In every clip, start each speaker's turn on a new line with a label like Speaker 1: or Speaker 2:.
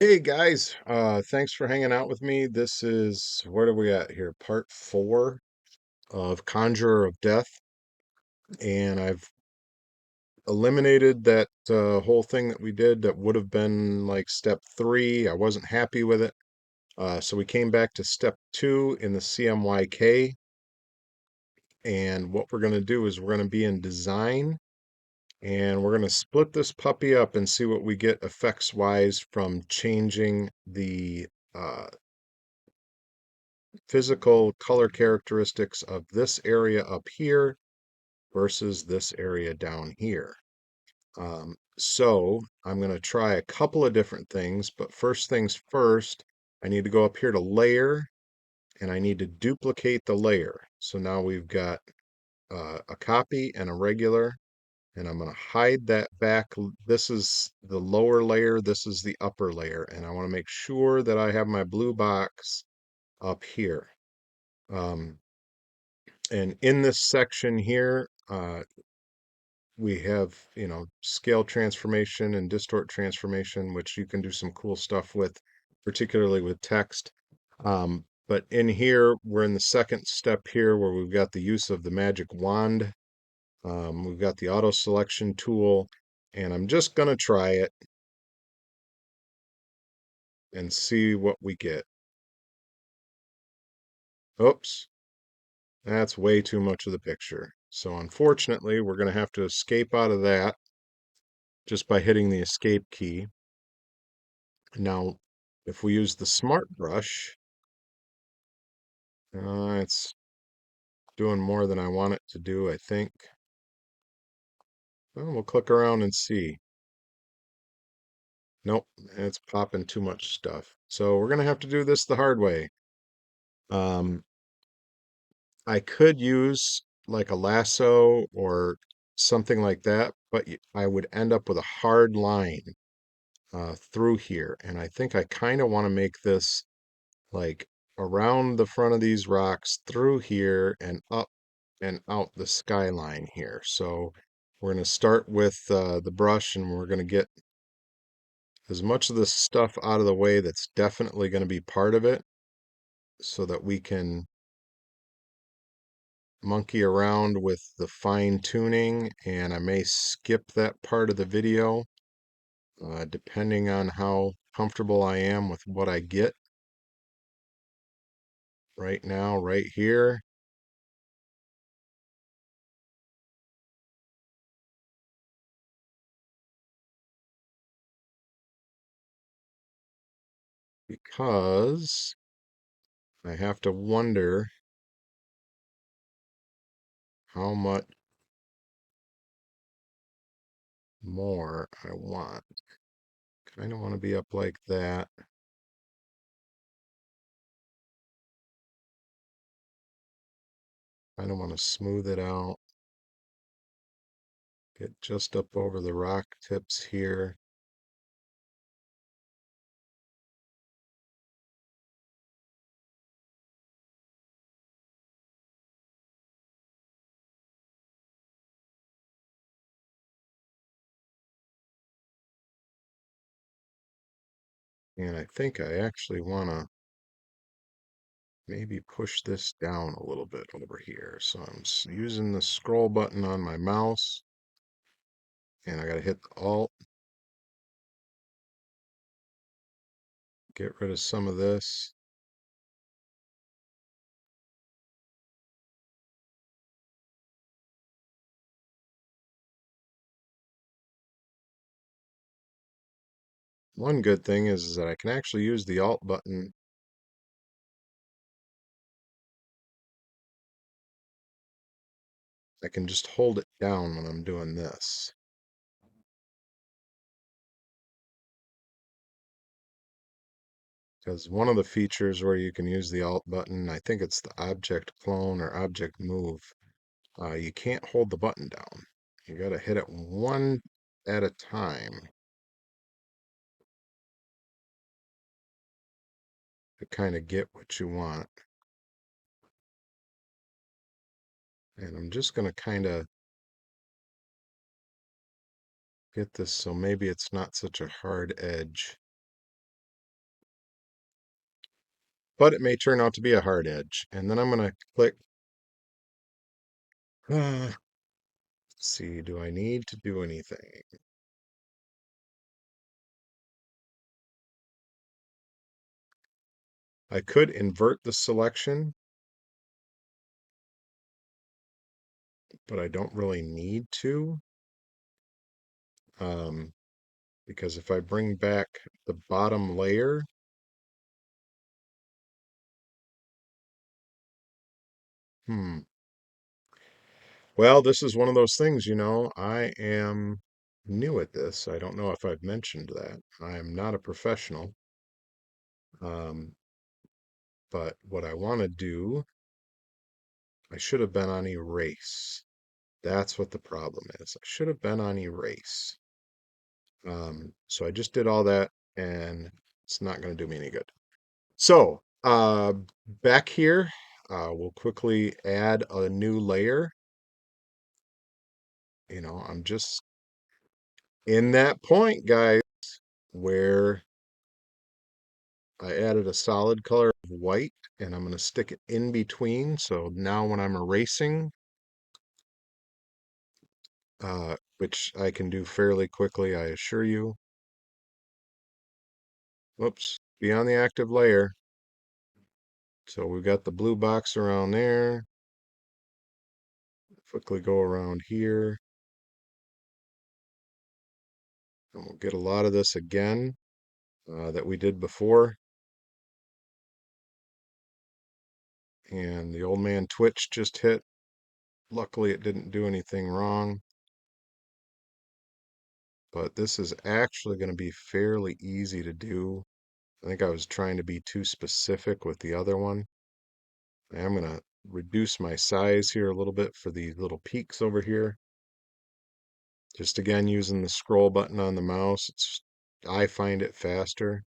Speaker 1: Hey guys, thanks for hanging out with me. This is, what are we at here? Part 4 of Conjurer of Death. And I've eliminated that whole thing that we did that would have been like step 3. I wasn't happy with it. So we came back to step 2 in the CMYK. And what we're going to do is we're going to be in design and we're going to split this puppy up and see what we get effects wise from changing the uh, physical color characteristics of this area up here versus this area down here. So I'm going to try a couple of different things, but first things first, I need to go up here to layer and I need to duplicate the layer. So now we've got a copy and a regular, and I'm going to hide that back. This is the lower layer, this is the upper layer, and I want to make sure that I have my blue box up here. Um, And in this section here, we have, scale transformation and distort transformation, which you can do some cool stuff with, particularly with text. But in here, we're in the second step here where we've got the use of the magic wand. We've got the auto selection tool, and I'm just going to try it and see what we get. Oops, that's way too much of the picture. So unfortunately, we're going to have to escape out of that just by hitting the escape key. Now, if we use the smart brush, it's doing more than I want it to do, I think. Well, we'll click around and see. Nope, it's popping too much stuff. So we're going to have to do this the hard way. Um, I could use like a lasso or something like that, but I would end up with a hard line through here. And I think I kind of want to make this like around the front of these rocks through here and up and out the skyline here. So we're going to start with the brush and we're going to get as much of this stuff out of the way that's definitely going to be part of it so that we can monkey around with the fine tuning, and I may skip that part of the video depending on how comfortable I am with what I get right now, right here. Because I have to wonder how much more I want. Kind of want to be up like that. Kind of want to smooth it out. Get just up over the rock tips here. And I think I actually want to maybe push this down a little bit over here. So I'm using the scroll button on my mouse, and I got to hit the Alt, get rid of some of this. One good thing is that I can actually use the Alt button. I can just hold it down when I'm doing this. Because one of the features where you can use the Alt button, I think it's the object clone or object move, you can't hold the button down. You got to hit it one at a time to kind of get what you want. And I'm just going to kind of get this so maybe it's not such a hard edge. but it may turn out to be a hard edge. And then I'm going to click. Let's see, do I need to do anything? I could invert the selection, but I don't really need to. Because if I bring back the bottom layer, well, this is one of those things, I am new at this. I don't know if I've mentioned that. I am not a professional. Um, but what I want to do, I should have been on erase. That's what the problem is. I should have been on erase. So I just did all that and it's not going to do me any good. So back here, we'll quickly add a new layer. I'm just in that point, guys, where I added a solid color of white and I'm going to stick it in between. So now when I'm erasing, which I can do fairly quickly, I assure you. Whoops, be on the active layer. So we've got the blue box around there. Quickly go around here. And we'll get a lot of this again that we did before. And the old man Twitch just hit. Luckily, it didn't do anything wrong. But this is actually going to be fairly easy to do. I think I was trying to be too specific with the other one. I'm going to reduce my size here a little bit for these little peaks over here. Just again, using the scroll button on the mouse, I find it faster.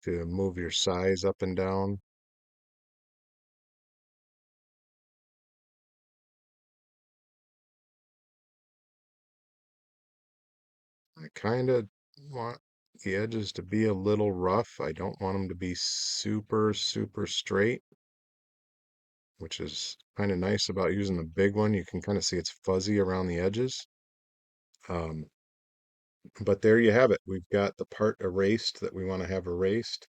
Speaker 1: To move your size up and down. I kind of want the edges to be a little rough. I don't want them to be super, super straight, which is kind of nice about using the big one. You can kind of see it's fuzzy around the edges. Um, but there you have it. We've got the part erased that we want to have erased.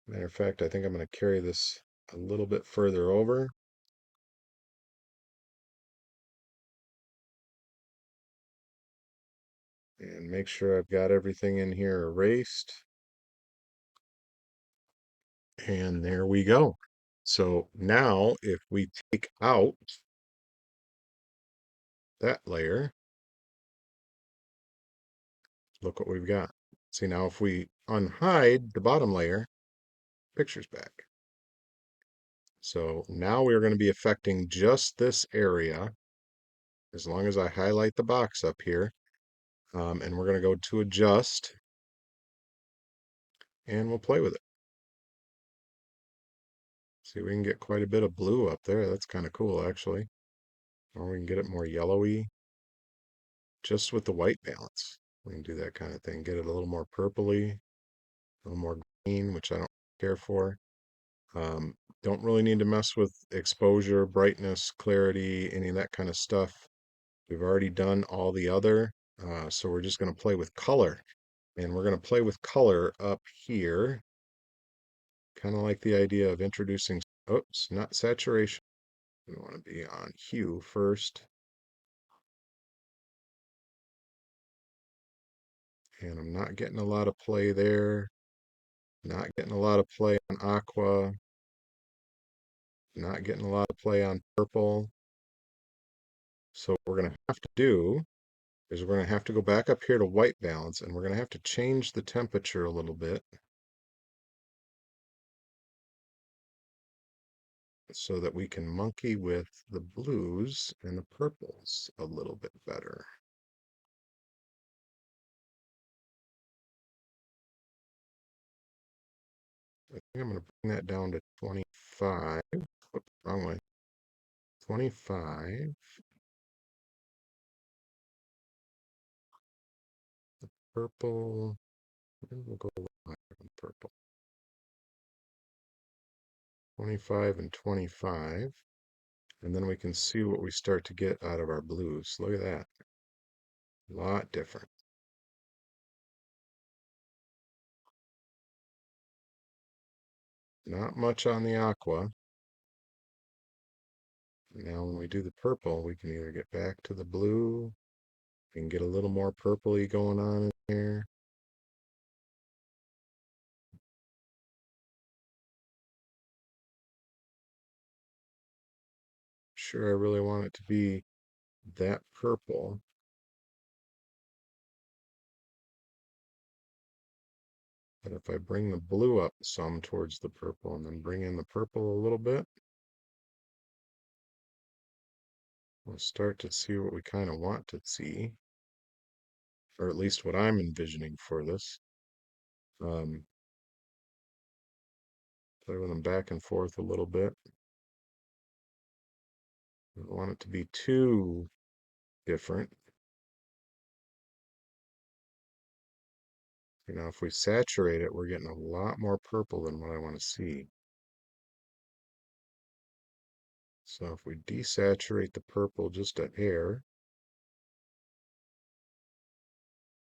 Speaker 1: Matter of fact, I think I'm going to carry this a little bit further over. And make sure I've got everything in here erased. And there we go. So now if we take out that layer, look what we've got. See, now if we unhide the bottom layer, picture's back. So now we're going to be affecting just this area as long as I highlight the box up here. And we're going to go to adjust and we'll play with it. See, we can get quite a bit of blue up there. That's kind of cool, actually. Or we can get it more yellowy just with the white balance. We can do that kind of thing. Get it a little more purpley, a little more green, which I don't care for. Don't really need to mess with exposure, brightness, clarity, any of that kind of stuff. We've already done all the other, so we're just going to play with color. And we're going to play with color up here. Kind of like the idea of introducing, oops, not saturation. We want to be on hue first. And I'm not getting a lot of play there. Not getting a lot of play on aqua. Not getting a lot of play on purple. So what we're going to have to do is we're going to have to go back up here to white balance and we're going to have to change the temperature a little bit so that we can monkey with the blues and the purples a little bit better. I think I'm going to bring that down to 25. Oops, wrong way. 25. purple. We'll go higher on purple. 25 and 25. And then we can see what we start to get out of our blues. Look at that. A lot different. Not much on the aqua. Now when we do the purple, we can either get back to the blue, we can get a little more purpley going on in there. Sure, I really want it to be that purple. But if I bring the blue up some towards the purple and then bring in the purple a little bit, we'll start to see what we kind of want to see, or at least what I'm envisioning for this. Play with them back and forth a little bit. I don't want it to be too different. You know, if we saturate it, we're getting a lot more purple than what I want to see. So if we desaturate the purple just a hair,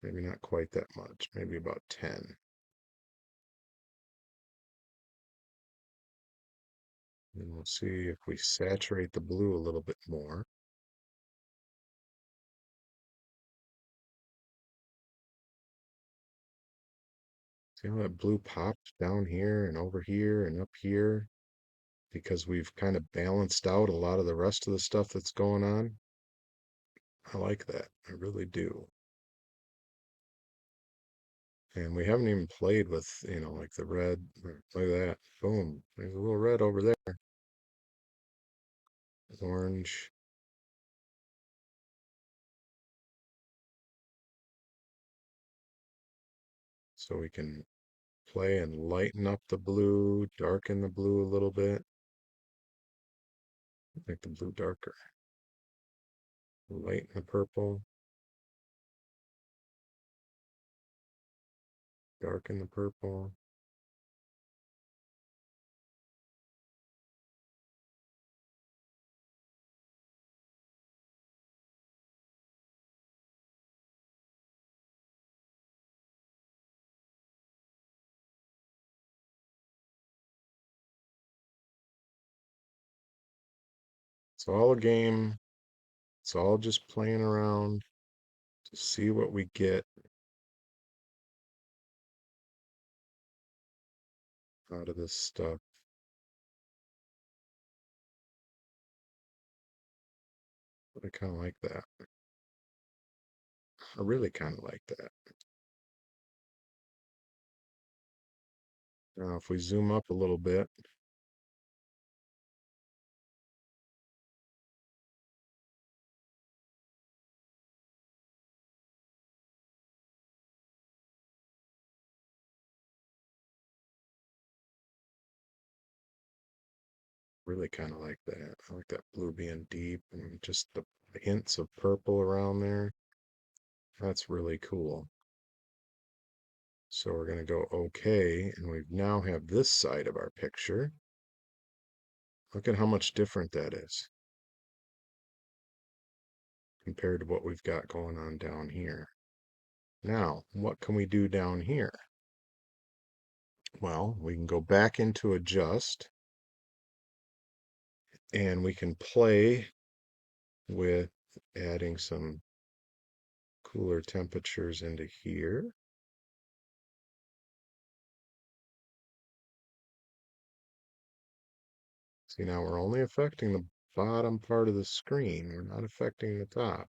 Speaker 1: maybe not quite that much, maybe about 10. And we'll see if we saturate the blue a little bit more. See how that blue popped down here and over here and up here? Because we've kind of balanced out a lot of the rest of the stuff that's going on. I like that. I really do. And we haven't even played with, you know, like the red. Look at that. Boom. There's a little red over there. Orange. So we can play and lighten up the blue, darken the blue a little bit. Make the blue darker. Lighten the purple. Darken the purple. It's all a game. It's all just playing around to see what we get out of this stuff. But I kind of like that. I really kind of like that. Now, if we zoom up a little bit, really kind of like that. I like that blue being deep and just the hints of purple around there. That's really cool. So we're going to go OK, and we now have this side of our picture. Look at how much different that is compared to what we've got going on down here. Now, what can we do down here? Well, we can go back into adjust, and we can play with adding some cooler temperatures into here. See, now we're only affecting the bottom part of the screen. We're not affecting the top.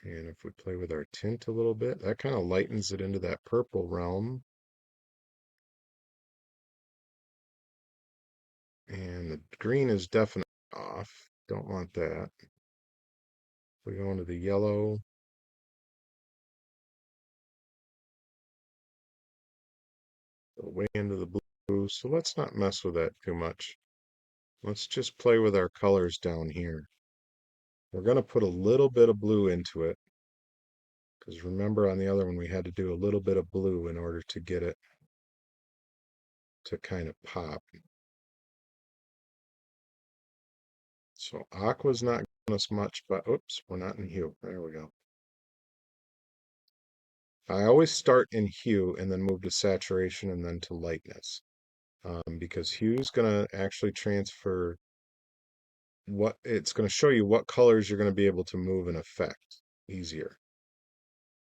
Speaker 1: And if we play with our tint a little bit, that kind of lightens it into that purple realm. And the green is definitely off. Don't want that. We go into the yellow. Way into the blue. So let's not mess with that too much. Let's just play with our colors down here. We're going to put a little bit of blue into it Because remember on the other one, we had to do a little bit of blue in order to get it to kind of pop. So aqua's not giving us much, but oops, we're not in hue. There we go. I always start in hue and then move to saturation and then to lightness. Because hue is going to actually transfer what it's going to show you what colors you're going to be able to move and affect easier.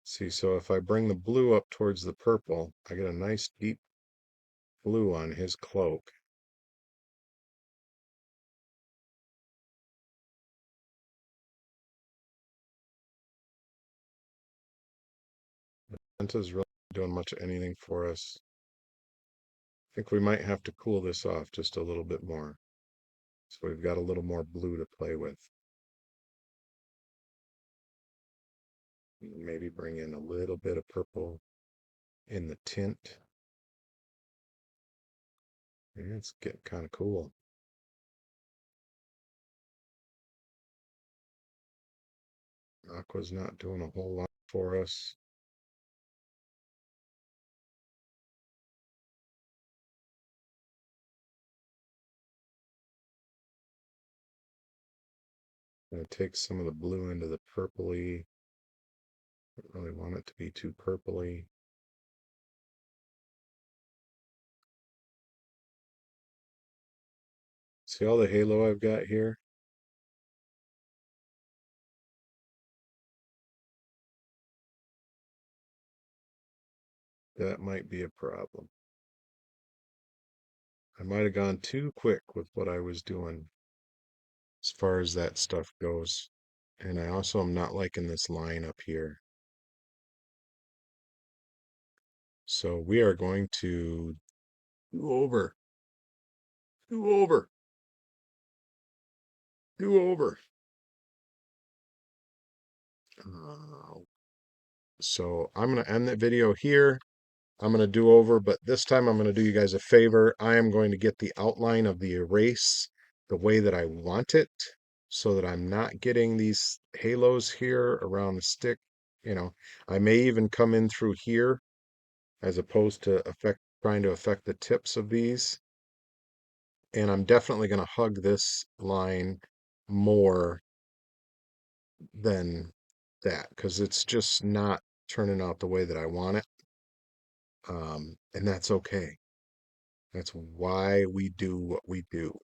Speaker 1: See, so if I bring the blue up towards the purple, I get a nice deep blue on his cloak. Santa's really not doing much of anything for us. I think we might have to cool this off just a little bit more. So we've got a little more blue to play with. Maybe bring in a little bit of purple in the tint. Yeah, it's getting kind of cool. Aqua's not doing a whole lot for us. Gonna take some of the blue into the purpley. Don't really want it to be too purpley. See all the halo I've got here? That might be a problem. I might have gone too quick with what I was doing as far as that stuff goes. And I also am not liking this line up here. So we are going to do over, do over, do over. So I'm going to end that video here. I'm going to do over, but this time I'm going to do you guys a favor. I am going to get the outline of the erase the way that I want it so that I'm not getting these halos here around the stick. You know, I may even come in through here as opposed to trying to affect the tips of these. And I'm definitely going to hug this line more than that because it's just not turning out the way that I want it. And that's okay. That's why we do what we do.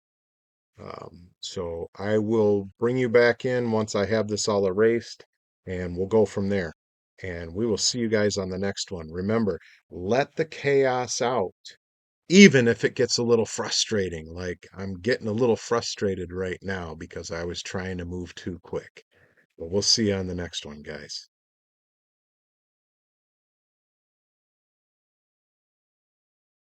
Speaker 1: So I will bring you back in once I have this all erased and we'll go from there. And we will see you guys on the next one. Remember, let the chaos out, even if it gets a little frustrating. Like I'm getting a little frustrated right now because I was trying to move too quick. But we'll see you on the next one, guys.